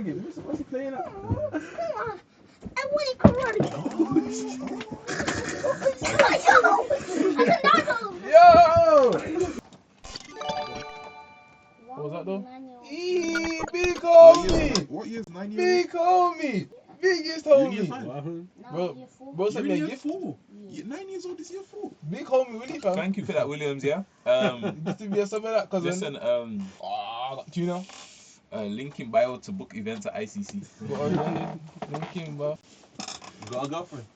What's he playing at? Come on. I want it karate. Yo! What was that though? Eee, big homie! What year's 9 years? Big homie! Biggest homie! Bro said me year 4. 9 years old is year 4. Big homie, Willie fam. Thank you for that, Williams. Yeah. Just to be a some of that, cousin. Listen. I got tuna. Link in bio to book events at ICC. Linking, bro. You got a girlfriend?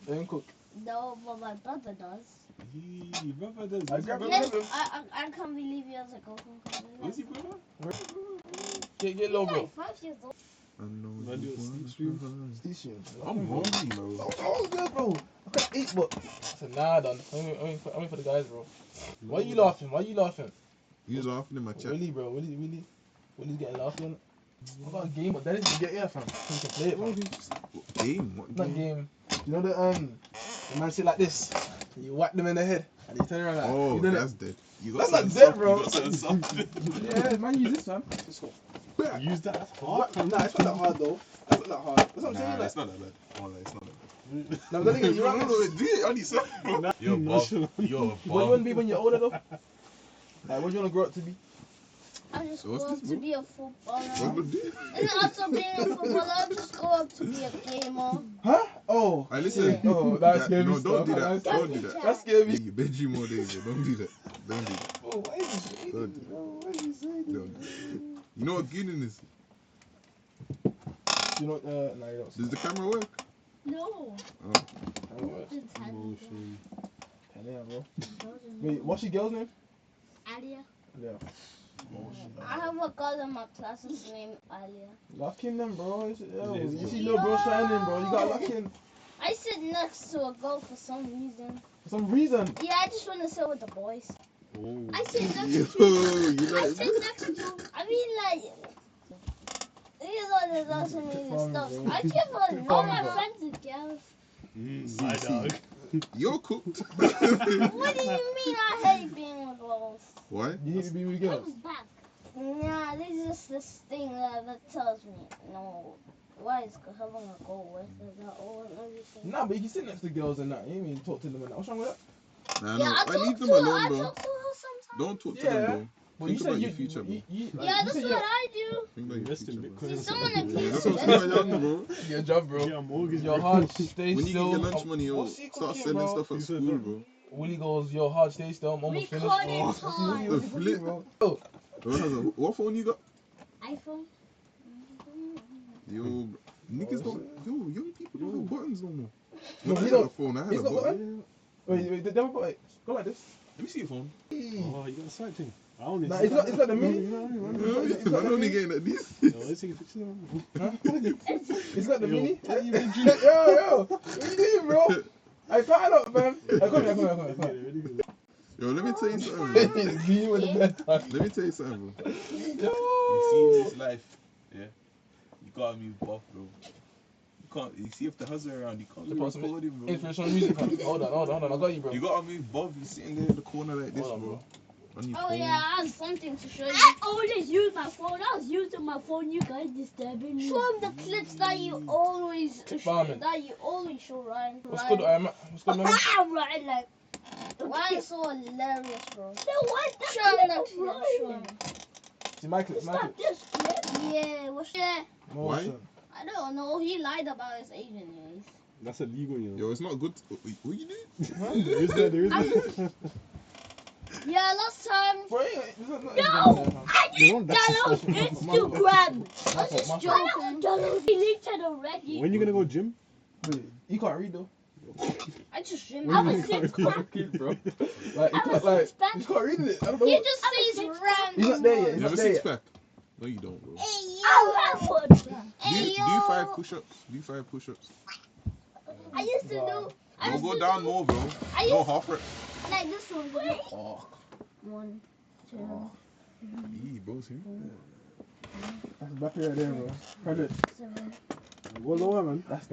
Don't cook. No, but my brother does. Your brother does. I grab Yes, him. I can't believe you as a girlfriend. Where's your brother? Get low, bro. Like 5 years old. I'm hungry, bro. Oh, good, bro. I can't eat, but I said, nah, done. I'm waiting for the guys, bro. Why you laughing? Why you laughing? You laughing in my chat. Willie, bro. Willie's getting laughing. I got a game, but that is to get here, fam. So you can play it, fam. Game? What Not game. You know the man sit like this. And you whack them in the head, and you turn around like. Oh, you know that's dead. You got That's not something dead, bro. You got something soft. Yeah, man, use this, man. Let's go. Use that. That's hard. Nah, it's not that hard though. That's not that hard. That's what I'm saying. Nah, Like, it's not that bad. Oh, like, it's not that bad. no, the thing is, you're No, right. do it on yourself, bro. You're a buff. You're a What do you want to buff. be when you're older, though? Like, what do you want to grow up to be? I just What's go up this, to bro? be a footballer. What would do? And also being a footballer, I just go up to be a gamer. Huh? Oh. I listen. Oh, that's scary No, stuff. don't do that. That's- Don't do that. That's scary. You bedroom all day, bro. Don't do that. Don't do that. Oh, why is this shady, Don't do bro? Why is this shady? Don't do that. You know what gooning is? You know, nah, you don't. Does the camera work? No. Oh. It's Emotion. Yeah, bro. Wait, what's your girl's name? Alia. Yeah. I have a girl in my class named Alia. Lock in them, bro. You Yeah. see little bro shining, bro. You got lock in. I sit next to a girl for some reason. For some reason. Yeah, I just want to sit with the boys. Oh. I sit next Yo, to. you I like sit next to. I mean, like. These are the doesn't mean the stuff. I give all my friends a girls. My dog. You're cooked. What do you mean I hate being with girls? Why? You need to be with girls. Nah, this is just this thing that tells me no. Why is having a go with it? Everything. Nah, but you can sit next to girls and that. You ain't even talk to them and that. What's wrong with that? Nah, Yeah, no. I I talk leave to them her. alone, I bro. talk to her sometimes. Don't talk to Yeah. them, bro. Well, Think you about said your future, bro. like, Yeah, you that's said what I do. Think about your Invest in future, bro. Bitcoin. See, someone Yeah, accused that's me. what I'm saying, young, bro. your job, bro. Yeah, mortgage. Your heart stay When you still. get your lunch money, yo, What's he start cooking, selling bro? stuff at school, bro. Willie goes, your heart stay still. I'm almost finished. Recording What's he time. cooking, bro? Oh, What phone you got? iPhone. Yo, niggas don't. Yo, young people don't have buttons no more. No, When I he had a don't- phone, I had he's a got button. wait, the devil put it. Go like this. Let me see your phone. Oh, you got a side thing. I only. Nah, it's not the mini. I'm only getting at this. Yo, let's take a picture now. Huh? It's got the Yo, mini. tell you Yo, what what you doing, bro? I fired up, man. Come here. Yo, let me tell you something, bro. It's me with the bed. Let me tell you something, bro. Yo. You see in this life, yeah, you gotta move buff, bro. You can't. You see if the hustle around, you can't be Suppose recording, bro. Inspirational music. Hold on. I got you, bro. You gotta move buff. You sitting there in the corner like this, Hold on, bro. bro. On your Oh phone. yeah, I have something to show you. I always use my phone. I was using my phone. You guys disturbing me. Show him the clips that you always Farming. show, Ryan. What's good, man? What's good, man? I'm right, like. Ryan's so hilarious, bro. So what? Show him that clip. Show him. See my clip. Stop this clip. Yeah, what's that? Motion. I don't know. He lied about his Asian names. That's illegal, you know. Yo, it's not good. What you doing? There is that. Yeah, last time. Bro, No! I didn't download Instagram. I was just I joking. deleted already. When you gonna go gym? You can't read though. I just When dreamed. you was gonna six go pack. Kid, bro. Like, you I can't, was like, six pack. you can't read it. I don't know. He just says six random. He's not there yet. You He's have not a there six yet. pack? No, you don't, bro. Hey, yo. I have one. Do you 5 push-ups? Do you 5 push-ups? I used to do. I Don't used go to down do more, bro. I No used half rep. like this one. Oh, 1, 2. Eee, bro's here. that's back right there, bro. 100. 7, Go lower, man. That's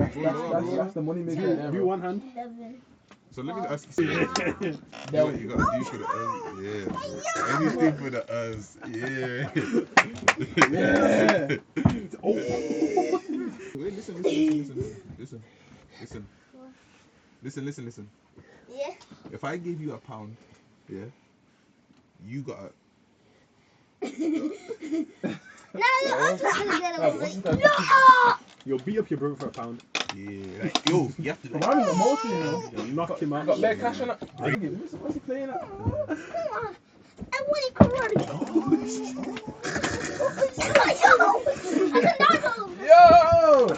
the money maker right there, Do bro. one hand. 11, So let me ask you something. That What you gotta do for the yeah, bro. Anything for the yeah. Yeah. Wait, listen. Yeah. If I gave you £1, yeah, you got No, I'm just gonna get Oh, over what's it. this guy? No! Yo, beat up your brother for £1. yeah, like yo, you have to Bro, like. I'm in emotion, you know. You knock him I out. got bare cash on it. What's he playing at? Come on. I want to come on. Yo!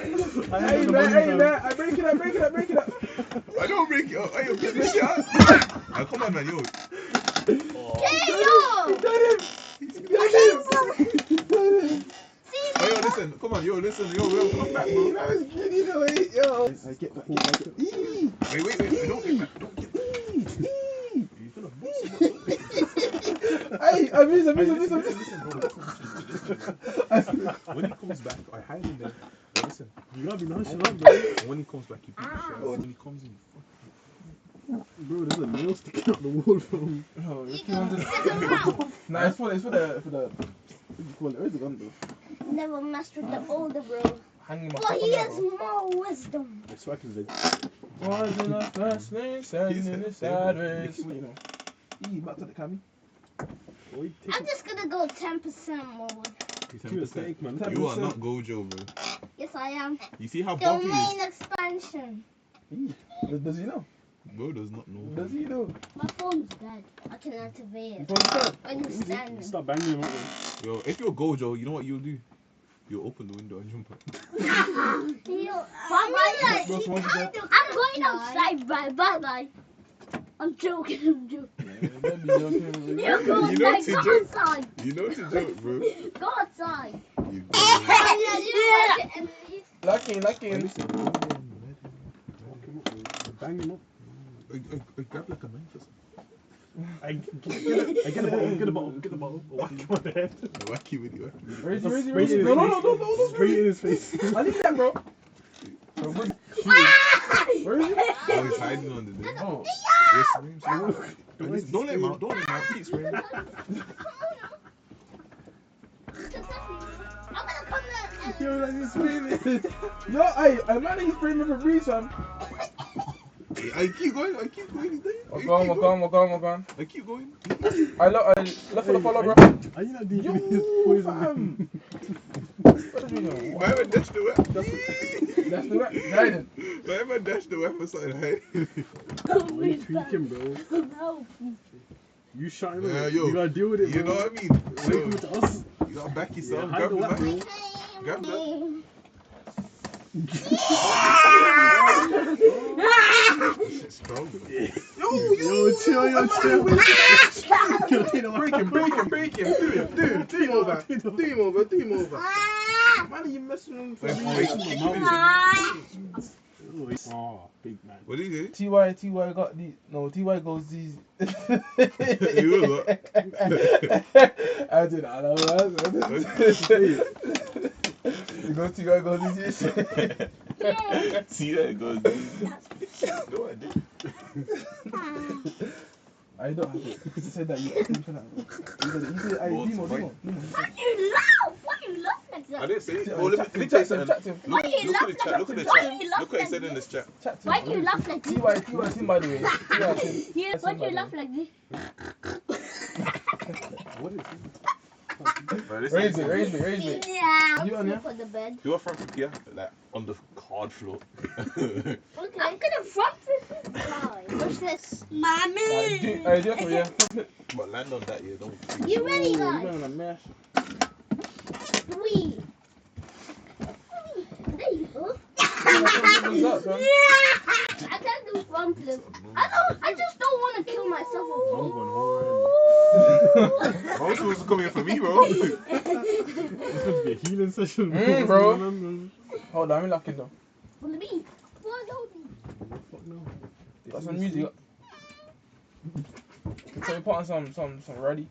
I Hey man, I break it up. I don't break it up. Hey, yo, get this shit out. Ah, come on, man, yo. Hey, yo, listen, come on, yo, listen, yo, come back, bro. That was good, you know it, yo. I get the whole bag. Wait, don't get back, don't get back. You're gonna bust him up. Hey, I miss. Listen, bro, listen. When he comes back, I hide him there. But listen, You gotta be nonchalant, bro. when he comes back, you beat the shit out. When he comes in, Bro, there's a nail sticking out the wall from. Oh, it's 200. Nah, it's for the. What do you call it? Where's the gun, bro? Never messed with the older bro. Hanging my But cup he on that, has bro. more wisdom. I swear to the Wasn't the first thing, sending it sideways. He's- You know. Back to the cammy. Boy, take I'm just gonna go 10% more. it to a steak, man. You are not Gojo, bro. Yes, I am. You see how buff he is? Domain expansion. Does he know? Bro does not know. Does he know? My phone's dead. I can activate You it. from the When you stand. Stop banging him up, man. Yo, if you're Gojo, you know what you'll do? You'll open the window and jump out. I'm going outside. Bye. I'm joking. Don't be joking, bro. You go You know outside. to Go joke. outside. You know to joke, bro. Go outside. You go. Locking. Listen, Bang him up. I grab like a knife or something. I get a bottle. Whack him on the head. I whack you with you. Where is he? Straight in his No. face. Straight in his face. I need that, bro. Bro, where is he? Oh, he's hiding on the thing. Oh. Yes, don't let him out. Don't let him out. Keep spraying. Yo, like he's screaming. Yo, I man, he's screaming for free, son. I keep going. He's there. We're gone. I keep going. I love for the follow, bro. Are you not DJing Yo, his poison? fam. What do you know? Why have I dashed the weapon? That's the right. Guidance. Why have I dashed the weapon so I hide? Why you tweaking, bro? No. You shot him. Yeah, yo, You gotta deal with it, You bro. know what I mean? Why you Yo, come to us? you gotta back Yeah, yourself. handle Grab that, the bro. back. Grab that. Shit's strong. Yo, chill. Break him. Do him over. Do him over. Man, are you messing with him? Oh, big man. What did you Ty got the Ty goes these. You will what? I did not know that. Ty goes these. See that it goes. No, I didn't. I don't have it. He said that you got him for that. He said, I Demo. Why you laugh? Why you laugh like I that? didn't say it. Chat Oh, let me tell you something. to him. Why you Look laugh at the chat. like Look at the that? Why chat. you laugh Look what he like said in this? this chat. Chat to Why him. you laugh like this? Ty Tim, by the way. Ty Tim. Yeah, why do you laugh like this? What is Right, Raise listen. me. Yeah, You on I'm here? for the bed. Do a front flip here, like on the card floor. Okay. I'm gonna front flip. What's this? Mommy. Do it for you. But land on that, yeah, don't. You ready, You're guys? gonna mash. 3. There you go. What's up, son? I can't do front flip. I just don't want to kill myself. I'm going home. Most was coming for me, bro. It's gonna be a healing session, bro. Remember? Hold on, I'm locking though. For me. Fuck no. Got some music. So we put on some ready.